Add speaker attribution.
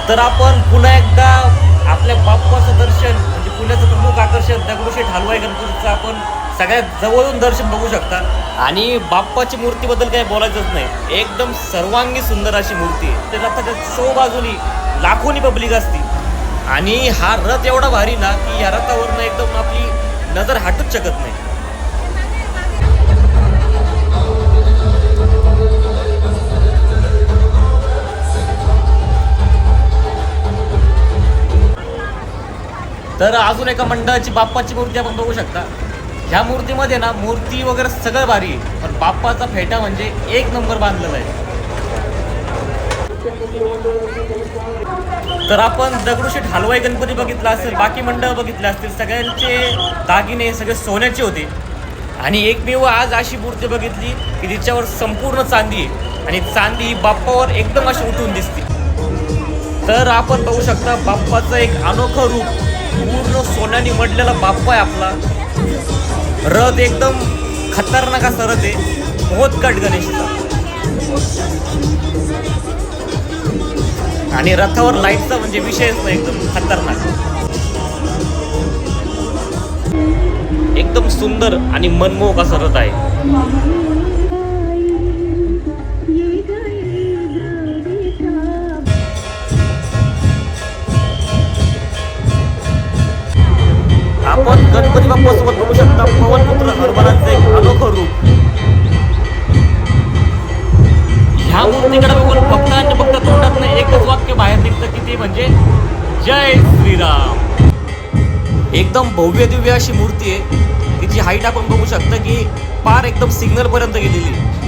Speaker 1: तर आपण पुन्हा एकदा आपल्या बाप्पाचं दर्शन म्हणजे पुण्याचं प्रमुख आकर्षण दगडूशेठ हलवाई गणपतीचं आपण सगळ्यात जवळून दर्शन बघू शकता. आणि बाप्पाची मूर्तीबद्दल काही बोलायचंच नाही, एकदम सर्वांगी सुंदर अशी मूर्ती आहे. ते रथाच्या चौ बाजूनी लाखोनी पब्लिक असते आणि हा रथ एवढा भारी ना की या रथावरनं एकदम आपली नजर हटूच शकत नाही. तर अजून एका मंडळाची बाप्पाची मूर्ती आपण बघू शकता. ह्या मूर्तीमध्ये ना मूर्ती वगैरे सगळं भारी आहे, पण बाप्पाचा फेटा म्हणजे एक नंबर बांधलेला आहे. तर आपण दगडूशेठ हलवाई गणपती बघितला असेल, बाकी मंडळ बघितले असतील, सगळ्यांचे दागिने सगळे सोन्याचे होते. आणि एकमेव आज अशी मूर्ती बघितली की तिच्यावर संपूर्ण चांदी आहे आणि चांदी ही बाप्पावर एकदम अशी उठून दिसते. तर आपण बघू शकता बाप्पाचं एक अनोखं रूप, पूर्ण सोन्याने मडलेला बाप्पा आहे आपला. रथ एकदम खतरनाक असा रथ आहे, मोदकट गणेशचा. आणि रथावर लाईटचा म्हणजे विषयच नाही, एकदम खतरनाक, एकदम सुंदर आणि मनमोहक असा रथ आहे. आपण गणपती बाप्पासोबत बघू शकता पवनपुत्र हनुमानाचं एक अनोखं रूप. ह्या मूर्तीकडे बघून फक्त आणि फक्त तोंडात नाही एकच वाक्य बाहेर निघतं की ते म्हणजे जय श्रीराम. एकदम भव्य दिव्य अशी मूर्ती आहे. तिची हाईट आपण बघू शकता की पार एकदम सिग्नल पर्यंत गेलेली.